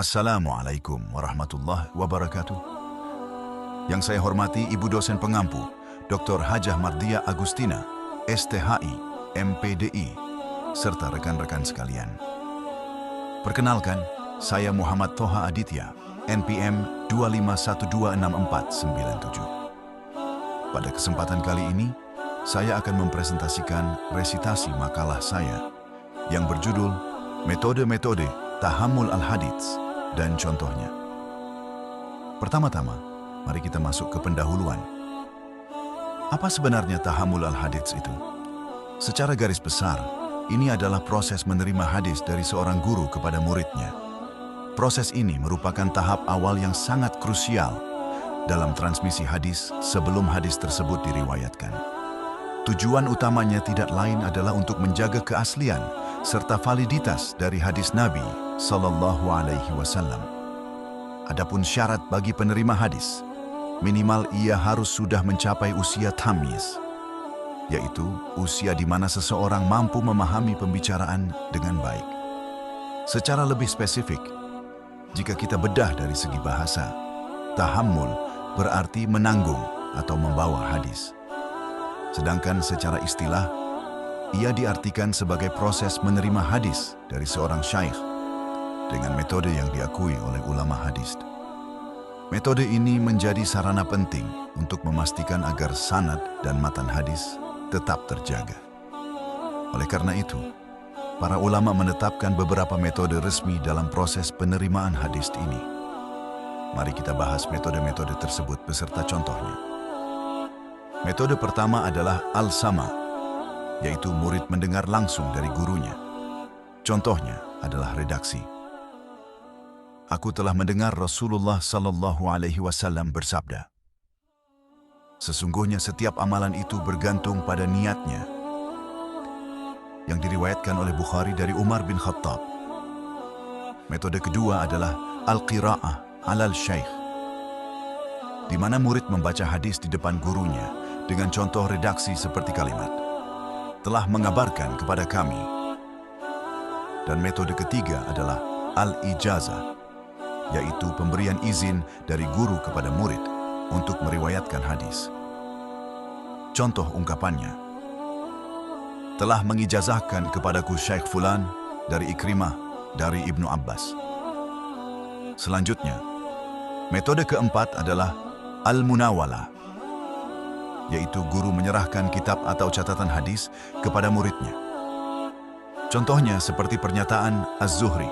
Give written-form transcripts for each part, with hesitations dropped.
Assalamualaikum warahmatullahi wabarakatuh. Yang saya hormati Ibu dosen pengampu, Dr. Hajah Mardiah Agustina, STHI, MPDI, serta rekan-rekan sekalian. Perkenalkan, saya Muhammad Toha Aditya, NPM 2512647. Pada kesempatan kali ini, saya akan mempresentasikan resitasi makalah saya yang berjudul Metode-metode Tahammul al-Hadits dan contohnya. Pertama-tama, mari kita masuk ke pendahuluan. Apa sebenarnya Tahammul al-Hadits itu? Secara garis besar, ini adalah proses menerima hadis dari seorang guru kepada muridnya. Proses ini merupakan tahap awal yang sangat krusial dalam transmisi hadis sebelum hadis tersebut diriwayatkan. Tujuan utamanya tidak lain adalah untuk menjaga keaslian serta validitas dari hadis Nabi Sallallahu Alaihi Wasallam. Adapun syarat bagi penerima hadis, minimal ia harus sudah mencapai usia tamyiz, yaitu usia di mana seseorang mampu memahami pembicaraan dengan baik. Secara lebih spesifik, jika kita bedah dari segi bahasa, tahammul berarti menanggung atau membawa hadis. Sedangkan secara istilah, ia diartikan sebagai proses menerima hadis dari seorang syaikh dengan metode yang diakui oleh ulama hadis. Metode ini menjadi sarana penting untuk memastikan agar sanad dan matan hadis tetap terjaga. Oleh karena itu, para ulama menetapkan beberapa metode resmi dalam proses penerimaan hadis ini. Mari kita bahas metode-metode tersebut beserta contohnya. Metode pertama adalah al-sama, yaitu murid mendengar langsung dari gurunya. Contohnya adalah redaksi. Aku telah mendengar Rasulullah Sallallahu Alaihi Wasallam bersabda, sesungguhnya setiap amalan itu bergantung pada niatnya. Yang diriwayatkan oleh Bukhari dari Umar bin Khattab. Metode kedua adalah al-qira'ah alal syaikh, di mana murid membaca hadis di depan gurunya dengan contoh redaksi seperti kalimat, telah mengabarkan kepada kami. Dan metode ketiga adalah al-ijazah, yaitu pemberian izin dari guru kepada murid untuk meriwayatkan hadis. Contoh ungkapannya, telah mengijazahkan kepadaku Syekh Fulan dari Ikrimah dari Ibnu Abbas. Selanjutnya, metode keempat adalah al-munawalah, yaitu guru menyerahkan kitab atau catatan hadis kepada muridnya. Contohnya seperti pernyataan Az-Zuhri.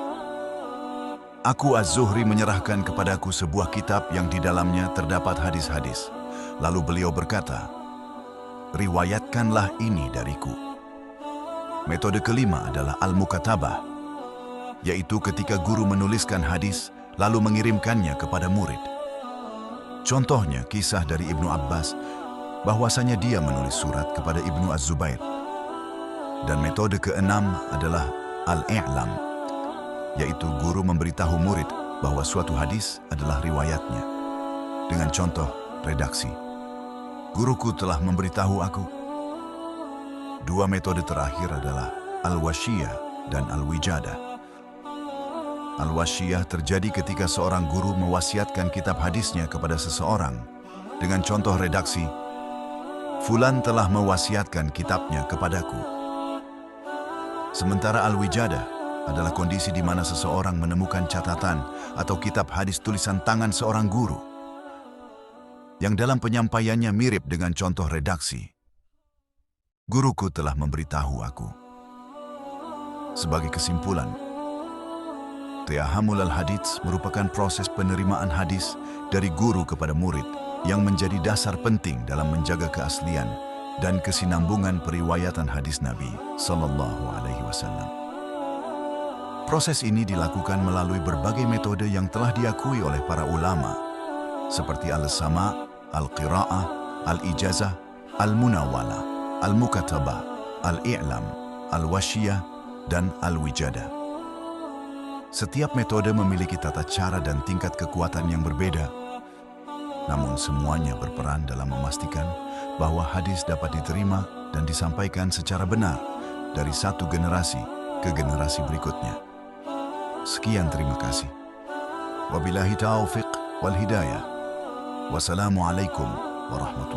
Aku Az-Zuhri menyerahkan kepadaku sebuah kitab yang di dalamnya terdapat hadis-hadis. Lalu beliau berkata, riwayatkanlah ini dariku. Metode kelima adalah al-mukatabah, yaitu ketika guru menuliskan hadis lalu mengirimkannya kepada murid. Contohnya kisah dari Ibnu Abbas, bahwasanya dia menulis surat kepada Ibnu Az-Zubair. Dan metode keenam adalah al-i'lam, yaitu guru memberitahu murid bahwa suatu hadis adalah riwayatnya. Dengan contoh redaksi, guruku telah memberitahu aku. Dua metode terakhir adalah al-wasiyah dan al-wijadah. Al-wasiyah terjadi ketika seorang guru mewasiatkan kitab hadisnya kepada seseorang dengan contoh redaksi, Fulan telah mewasiatkan kitabnya kepadaku. Sementara al-wijadah adalah kondisi di mana seseorang menemukan catatan atau kitab hadis tulisan tangan seorang guru yang dalam penyampaiannya mirip dengan contoh redaksi. Guruku telah memberitahu aku. Sebagai kesimpulan, Tahammul al-Hadits merupakan proses penerimaan hadis dari guru kepada murid yang menjadi dasar penting dalam menjaga keaslian dan kesinambungan periwayatan hadis Nabi Sallallahu Alaihi Wasallam. Proses ini dilakukan melalui berbagai metode yang telah diakui oleh para ulama, seperti al-sama, al-qira'ah, al-ijazah, al-munawala, al-mukatabah, al-i'lam, al-wasiyah, dan al-wijadah. Setiap metode memiliki tata cara dan tingkat kekuatan yang berbeda, namun semuanya berperan dalam memastikan bahwa hadis dapat diterima dan disampaikan secara benar dari satu generasi ke generasi berikutnya. Sekian, terima kasih. Wabillahi taufiq wal hidayah. Wassalamualaikum warahmatullahi